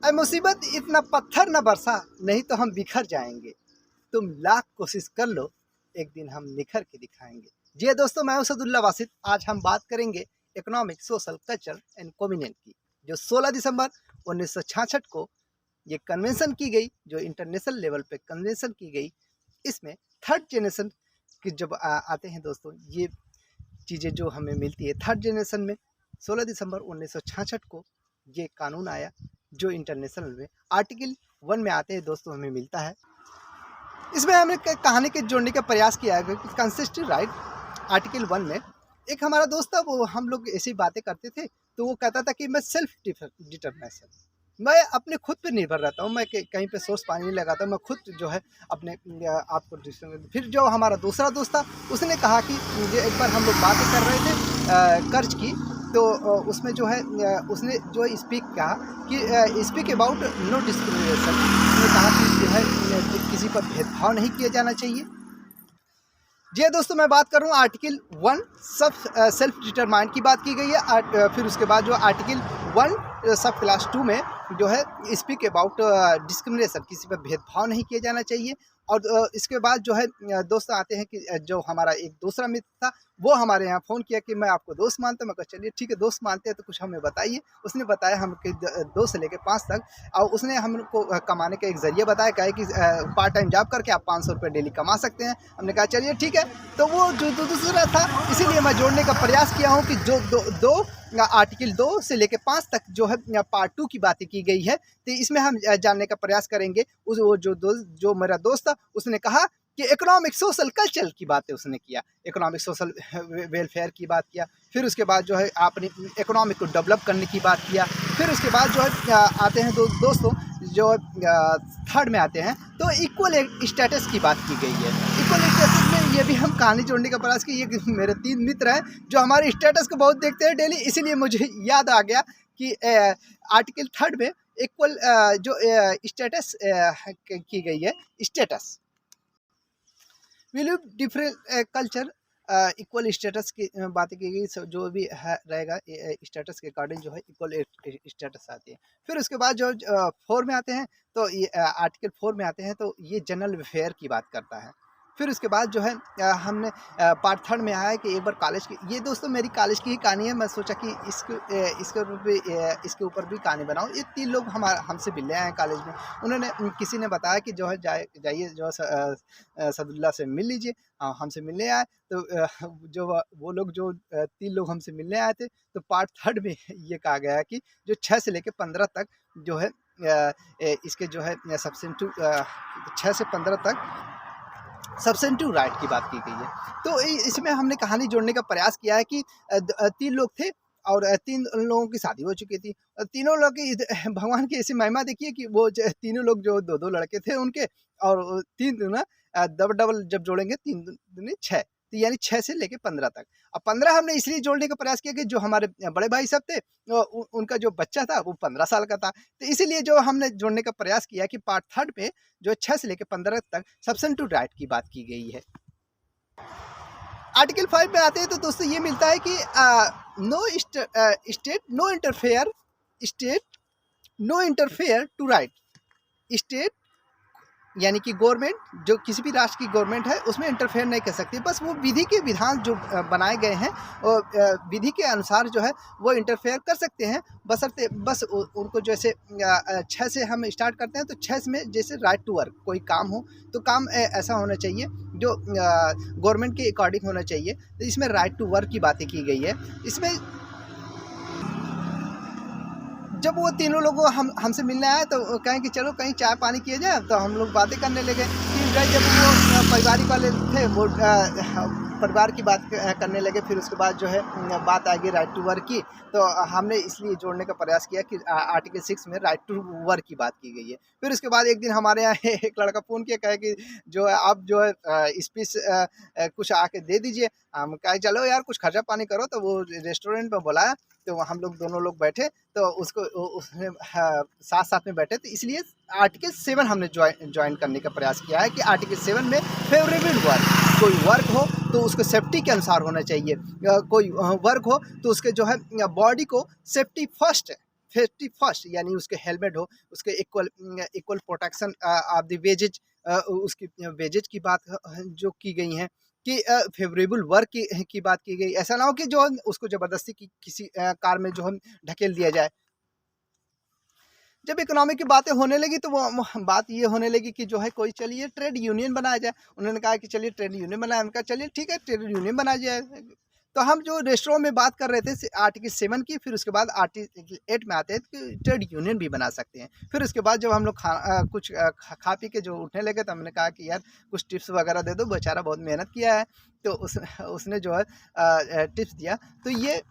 ऐ मुसीबत इतना पत्थर न बरसा, नहीं तो हम बिखर जाएंगे। तुम लाख कोशिश कर लो, एक दिन हम निखर के दिखाएंगे। जी दोस्तों, मैं उसदुल्ला वासिद। आज हम बात करेंगे economic, social, culture and community की, जो 16 दिसंबर 1966 को ये कन्वेंशन की गई, जो इंटरनेशनल लेवल पे कन्वेंशन की गई। इसमें थर्ड जनरेशन की जब आते हैं दोस्तों, ये चीज़ें जो हमें मिलती है थर्ड जनरेशन में 16 दिसंबर 1966 को ये कानून आया, जो इंटरनेशनल में आर्टिकल 1 में आते हैं दोस्तों, हमें मिलता है। इसमें हमने कहानी के जोड़ने का प्रयास किया है। कंसिस्टेंट राइट आर्टिकल 1 में एक हमारा दोस्त था, वो हम लोग ऐसी बातें करते थे, तो वो कहता था कि मैं सेल्फ डिटर्मिनेशन, मैं अपने खुद पे निर्भर रहता हूँ, मैं कहीं पे सोर्स पानी नहीं लगाता, मैं खुद जो है अपने आप को। फिर जो हमारा दूसरा दोस्त था, उसने कहा कि एक बार हम लोग बातें कर रहे थे कर्ज की, तो उसमें जो है उसने जो स्पीक कहा कि स्पीक अबाउट नो डिस्क्रिमिनेशन। उसने कहा कि जो है किसी पर भेदभाव नहीं किया जाना चाहिए। जी दोस्तों, मैं बात कर रहा हूँ आर्टिकल 1 सब सेल्फ डिटरमाइंड की बात की गई है। फिर उसके बाद जो आर्टिकल 1 सब क्लास 2 में जो है स्पीक अबाउट डिस्क्रिमिनेशन, किसी पर भेदभाव नहीं किया जाना चाहिए। और इसके बाद जो है दोस्त आते हैं कि जो हमारा एक दूसरा मित्र था, वो हमारे यहाँ फ़ोन किया कि मैं आपको दोस्त मानता हूँ। मैं कहा चलिए ठीक है, दोस्त मानते हैं तो कुछ हमें बताइए। उसने बताया हम कि 2 से लेकर 5 तक, और उसने हमको कमाने का एक ज़रिए बताया, कहे कि पार्ट टाइम जॉब करके आप 500 रुपये डेली कमा सकते हैं। हमने कहा चलिए ठीक है। तो वो जो दूसरा था, इसीलिए मैं जोड़ने का प्रयास किया हूँ कि जो दो आर्टिकल 2 से लेकर 5 तक जो है पार्ट 2 की बातें की गई है, तो इसमें हम जानने का प्रयास करेंगे। वो जो मेरा दोस्त था, उसने कहा कि इकोनॉमिक, सोशल, कल्चर की बातें उसने किया, इकोनॉमिक, सोशल, वेलफेयर की बात किया। फिर उसके बाद जो है आपने इकोनॉमिक को डेवलप करने की बात किया। फिर उसके बाद जो है आते हैं दोस्तों, जो थर्ड में आते हैं, तो इक्वल स्टेटस की बात की गई है। इक्वल स्टेटस में ये भी हम कहानी जोड़ने का प्रयास की। ये मेरे 3 मित्र हैं जो हमारे स्टेटस को बहुत देखते हैं डेली, इसीलिए मुझे याद आ गया कि आर्टिकल 3 में इक्वल जो स्टेटस की गई है, status will different culture, equal status की बातें की गई। जो भी है रहेगा स्टेटस के अकॉर्डिंग जो है इक्वल स्टेटस आती है। फिर उसके बाद जो 4 में आते हैं, तो ये आर्टिकल 4 में आते हैं, तो ये जनरल वेलफेयर की बात करता है। फिर उसके बाद जो है हमने पार्ट 3 में आया है कि एक बार कॉलेज की, ये दोस्तों मेरी कॉलेज की ही कहानी है। मैं सोचा कि इसके ऊपर भी कहानी बनाऊँ। ये 3 लोग हमसे मिलने आए हैं कॉलेज में। उन्होंने किसी ने बताया कि जो है जाइए जो है सदुल्ला से मिल लीजिए। हमसे मिलने आए, तो जो वो लोग जो 3 लोग हमसे मिलने आए थे, तो पार्ट 3 में ये कहा गया है कि जो 6 से लेकर 15 तक जो है इसके जो है सब्स्टिट्यूट 6 से 15 तक सब्स्टिट्यूट राइट की बात की गई है। तो इसमें हमने कहानी जोड़ने का प्रयास किया है कि 3 लोग थे, और 3 लोगों की शादी हो चुकी थी। तीनों लोग की भगवान की ऐसी महिमा देखिए कि वो तीनों लोग जो 2-2 लड़के थे उनके, और 3 दूना डबल जब जोड़ेंगे 3 दूनी 6, तो यानी 6 से लेके 15 तक। अब 15 हमने इसलिए जोड़ने का प्रयास किया कि जो हमारे बड़े भाई सब थे, उनका जो बच्चा था वो 15 साल का था। तो इसीलिए जो हमने जोड़ने का प्रयास किया कि पार्ट 3 में जो 6 से लेकर 15 तक सब्स्टिट्यूट राइट की बात की गई है। आर्टिकल 5 में आते हैं, तो दोस्तों ये मिलता है कि state no interfere to right. State यानी कि गवर्नमेंट, जो किसी भी राष्ट्र की गवर्नमेंट है, उसमें इंटरफेयर नहीं कर सकती। बस वो विधि के विधान जो बनाए गए हैं, और विधि के अनुसार जो है वो इंटरफेयर कर सकते हैं, बशर्ते बस उनको जैसे 6 से हम स्टार्ट करते हैं, तो 6 में जैसे राइट टू वर्क, कोई काम हो तो काम ऐसा होना चाहिए जो गवर्नमेंट के अकॉर्डिंग होना चाहिए। तो इसमें राइट टू वर्क की बातें की गई है। इसमें जब वो तीनों लोग हमसे मिलने आए, तो कहें कि चलो कहीं चाय पानी किया जाए, तो हम लोग बातें करने लगे। फिर जब वो पारिवारिक वाले थे, वो परिवार की बात करने लगे। फिर उसके बाद जो है बात आ गई राइट टू वर्क की, तो हमने इसलिए जोड़ने का प्रयास किया कि आर्टिकल 6 में राइट टू वर्क की बात की गई है। फिर उसके बाद एक दिन हमारे यहाँ एक लड़का फ़ोन किया, कहे कि जो है आप जो है स्पीच कुछ आके दे दीजिए। हम कहे चलो यार कुछ खर्चा पानी करो। तो वो रेस्टोरेंट में बुलाया, तो हम लोग दोनों लोग बैठे, तो उसने साथ साथ में बैठे। तो इसलिए आर्टिकल 7 हमने ज्वाइन करने का प्रयास किया है कि आर्टिकल 7 में फेवरेबल वर्क, कोई वर्क हो तो उसको सेफ्टी के अनुसार होना चाहिए। कोई वर्क हो तो उसके जो है बॉडी को सेफ्टी फर्स्ट सेफ्टी फर्स्ट, यानी उसके हेलमेट हो, उसके equal equal protection of the wages, उसकी वेजेज की बात जो की गई है कि फेवरेबल वर्क की बात की गई। ऐसा ना हो कि जो उसको ज़बरदस्ती की किसी कार में जो हम ढकेल दिया जाए। जब इकोनॉमी की बातें होने लगी तो वो बात ये होने लगी कि जो है कोई चलिए ट्रेड यूनियन बनाया जाए। उन्होंने कहा कि चलिए ट्रेड यूनियन बनाए। उनका चलिए ठीक है, ट्रेड यूनियन बनाया जाए। तो हम जो रेस्टोरों में बात कर रहे थे आर्टिकल 7 की, फिर उसके बाद आर्टिकल 8 में आते हैं कि ट्रेड यूनियन भी बना सकते हैं। फिर उसके बाद जब हम लोग कुछ खा पी के जो उठने लगे तो हमने कहा कि यार कुछ टिप्स वगैरह दे दो, बेचारा बहुत मेहनत किया है। तो उसने जो है टिप्स दिया। तो ये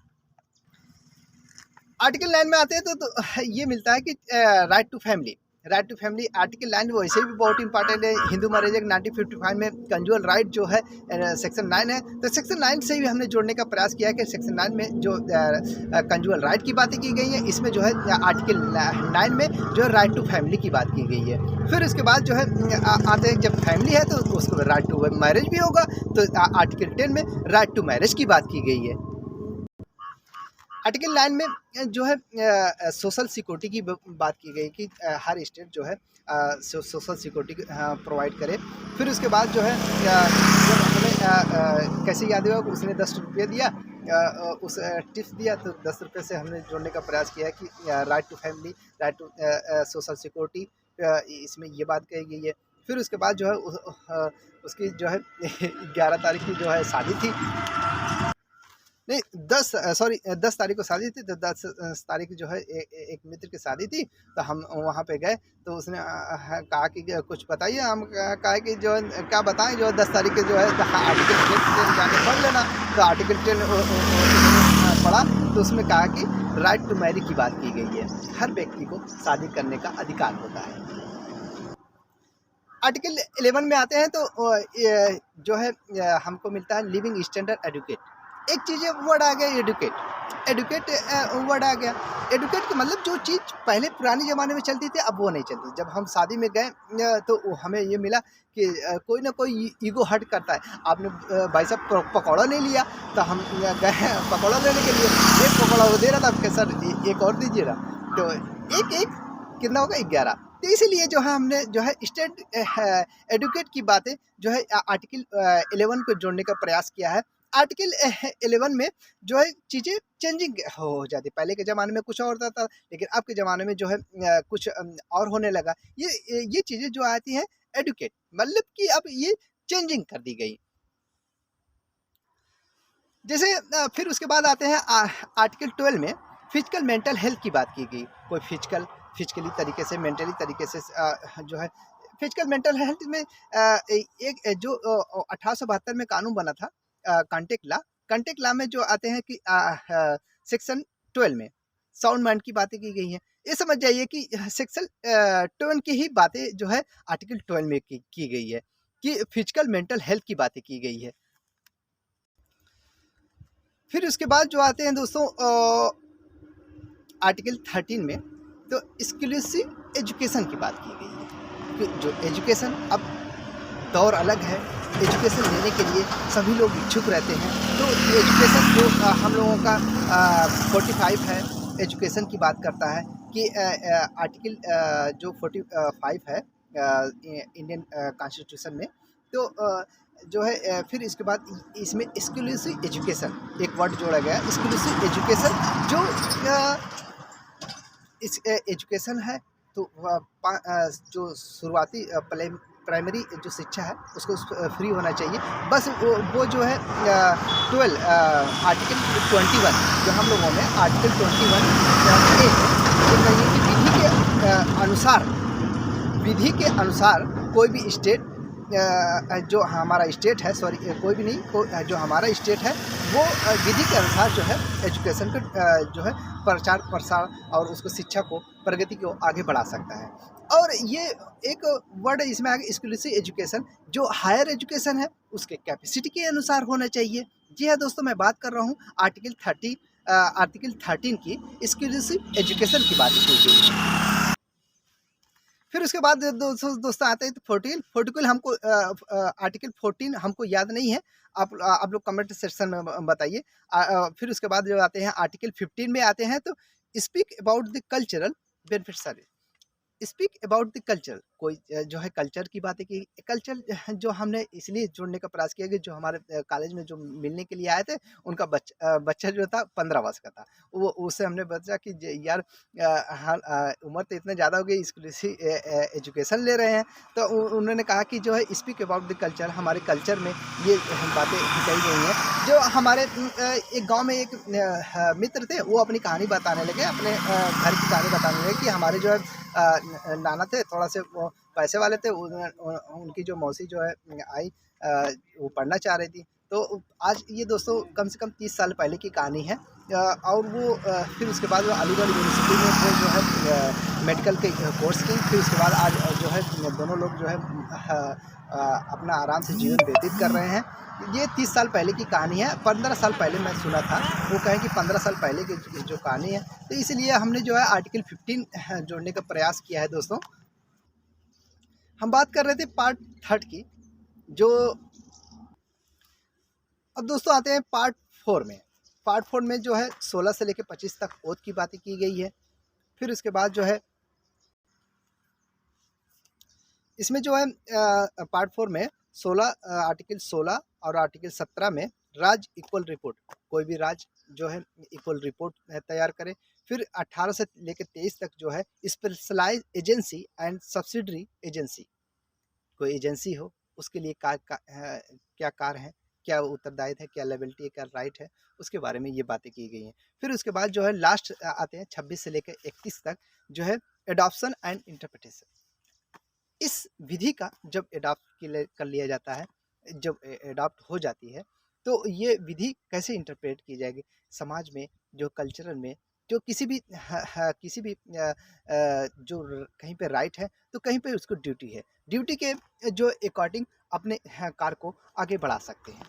आर्टिकल 9 में आते हैं तो ये मिलता है कि right to family. Right to family article 9 वैसे भी बहुत इंपॉर्टेंट है। हिंदू मैरिज एक्ट 1955 में कंजुअल राइट जो है सेक्शन 9 है। तो सेक्शन 9 से भी हमने जोड़ने का प्रयास किया कि सेक्शन 9 में जो कंजुअल राइट की बातें की गई हैं, इसमें जो है आर्टिकल 9 में जो है राइट टू फैमिली की बात की गई है। फिर उसके बाद जो है आते हैं जब फैमिली है तो उसको राइट टू मैरिज भी होगा। तो आर्टिकल 10 में राइट टू मैरिज की बात की गई है। आर्टिकल 9 में जो है सोशल सिक्योरिटी की बात की गई कि हर स्टेट जो है सोशल सिक्योरिटी प्रोवाइड करे। फिर उसके बाद जो है जब हमें कैसे याद हुआ, उसने 10 रुपये दिया, उस टिप्स दिया, तो 10 रुपये से हमने जोड़ने का प्रयास किया कि right to family, right to social security, इसमें ये बात कही गई है। फिर उसके बाद जो है उसकी जो है 11 तारीख की जो है शादी थी, नहीं 10 तारीख को शादी थी। तो 10 तारीख जो है एक मित्र की शादी थी। तो हम वहाँ पे गए तो उसने कहा कि कुछ बताइए। हम कहा कि जो क्या बताएं, जो 10 तारीख के जो है आर्टिकल 10 जाके पढ़ लेना। तो आर्टिकल 10 पढ़ा तो उसमें कहा कि राइट टू मैरी की बात की गई है। हर व्यक्ति को शादी करने का अधिकार होता है। आर्टिकल 11 में आते हैं तो जो है हमको मिलता है लिविंग स्टैंडर्ड एडुकेट। एक चीज़ है, वर्ड आ गया एडुकेट। एडुकेट वर्ड आ गया। एडुकेट का मतलब जो चीज़ पहले पुराने ज़माने में चलती थी अब वो नहीं चलती। जब हम शादी में गए तो हमें ये मिला कि कोई ना कोई ईगो हर्ट करता है। आपने भाई साहब पकौड़ा नहीं लिया, तो हम गए पकौड़ा लेने के लिए। एक पकौड़ा वो दे रहा था, सर एक और दीजिए ना। तो एक कितना होगा, 11। तो इसीलिए जो है हमने जो है स्टेट एडुकेट की बातें जो है आर्टिकल 11 को जोड़ने का प्रयास किया है। आर्टिकल 11 में जो है चीज़ें चेंजिंग हो जाती। पहले के ज़माने में कुछ और होता था, लेकिन अब के ज़माने में जो है कुछ और होने लगा। ये चीज़ें जो आती हैं एडुकेट, मतलब कि अब ये चेंजिंग कर दी गई। जैसे फिर उसके बाद आते हैं आर्टिकल 12 में फिजिकल मेंटल हेल्थ की बात की गई। कोई फिजिकली तरीके से, मेंटली तरीके से जो है फिजिकल मेंटल हेल्थ में एक जो 1872 में कानून बना था कॉन्टेक्ट लॉ में जो आते हैं कि सेक्शन 12 में साउंड माइंड की बातें की गई हैं। ये समझ जाइए कि सेक्शन 12 की ही बातें जो है आर्टिकल 12 में की गई है कि फिजिकल मेंटल हेल्थ की बातें की गई है। फिर उसके बाद जो आते हैं दोस्तों आर्टिकल 13 में, तो एक्सक्लूसिव एजुकेशन की बात की गई है कि जो एजुकेशन अब दौर अलग है। एजुकेशन लेने के लिए सभी लोग इच्छुक रहते हैं। तो एजुकेशन जो हम लोगों का 45 है, एजुकेशन की बात करता है कि आर्टिकल जो 45 है इंडियन कॉन्स्टिट्यूशन में। तो जो है फिर इसके बाद इसमें एक्सक्लूसिव एजुकेशन एक वर्ड जोड़ा गया। एक्सक्लूसिव एजुकेशन जो इस एजुकेशन है तो जो शुरुआती प्राइमरी जो शिक्षा है उसको फ्री होना चाहिए। बस वो जो है 12 आर्टिकल 21 जो हम लोगों में आर्टिकल 21 ए जो कहिए कि विधि के अनुसार कोई भी स्टेट जो हमारा स्टेट है, सॉरी कोई भी नहीं, जो हमारा स्टेट है वो विधि के अनुसार जो है एजुकेशन को जो है प्रचार प्रसार और उसको शिक्षा को प्रगति को आगे बढ़ा सकता है। और ये एक वर्ड इसमें आ गया एक्सक्लूसिव एजुकेशन, जो हायर एजुकेशन है उसके कैपेसिटी के अनुसार होना चाहिए। जी हाँ दोस्तों, मैं बात कर रहा हूँ आर्टिकल 13 की एक्सक्लूसिव एजुकेशन की बात की गई है। फिर उसके बाद दोस्तों आते हैं तो 14 हमको आर्टिकल 14 हमको याद नहीं है। आप लोग कमेंट सेक्शन में बताइए। फिर उसके बाद जो आते हैं आर्टिकल 15 में आते हैं तो speak about the cultural benefits are, speak about the culture, कोई जो है कल्चर की बातें की। कल्चर जो हमने इसलिए जोड़ने का प्रयास किया कि जो हमारे कॉलेज में जो मिलने के लिए आए थे, उनका बच्चा जो था 15 वर्ष का था। वो उससे हमने बचा कि यार उम्र तो इतने ज़्यादा हो गई, स्कूल से एजुकेशन ले रहे हैं। तो उन्होंने कहा कि जो है स्पीक अबाउट द कल्चर, हमारे कल्चर में ये बातें कही गई हैं। जो हमारे एक गाँव में एक मित्र थे, वो अपनी कहानी बताने लगे, अपने घर की कहानी बताने लगे कि हमारे जो है नाना थे, थोड़ा से वो पैसे वाले थे। उनकी जो मौसी जो है आई, वो पढ़ना चाह रही थी। तो आज ये दोस्तों कम से कम 30 साल पहले की कहानी है। और वो फिर उसके बाद वो अलीगढ़ यूनिवर्सिटी में वो जो है मेडिकल के कोर्स की। फिर उसके बाद आज जो है दोनों लोग जो है अपना आराम से जीवन व्यतीत कर रहे हैं। ये 30 साल पहले की कहानी है, 15 साल पहले मैं सुना था। वो कहें कि 15 साल पहले की जो कहानी है, तो इसलिए हमने जो है आर्टिकल 15 जोड़ने का प्रयास किया है दोस्तों। हम बात कर रहे थे पार्ट 3 की। जो अब दोस्तों आते हैं पार्ट 4 में। पार्ट 4 में जो है 16 से लेकर 25 तक ओथ की बातें की गई है। फिर उसके बाद जो है इसमें जो है पार्ट 4 में 16 आर्टिकल 16 और आर्टिकल 17 में राज्य इक्वल रिपोर्ट, कोई भी राज्य जो है इक्वल रिपोर्ट तैयार करे। फिर 18 से लेकर 23 तक जो है specialise agency and subsidiary agency, कोई एजेंसी हो उसके लिए क्या कार्य है, क्या उत्तरदायित्व है, क्या लेबिलिटी है, क्या राइट है, उसके बारे में ये बातें की गई हैं। फिर उसके बाद जो है लास्ट आते हैं 26 से लेकर 31 तक, जो है एडॉप्शन एंड इंटरप्रिटेशन। इस विधि का जब एडॉप्ट कर लिया जाता है, जब एडॉप्ट हो जाती है, तो ये विधि कैसे इंटरप्रेट की जाएगी समाज में, जो कल्चरल में, जो किसी भी किसी भी जो कहीं पे राइट है तो कहीं पे उसको ड्यूटी है, ड्यूटी के जो अकॉर्डिंग अपने कार्य को आगे बढ़ा सकते हैं।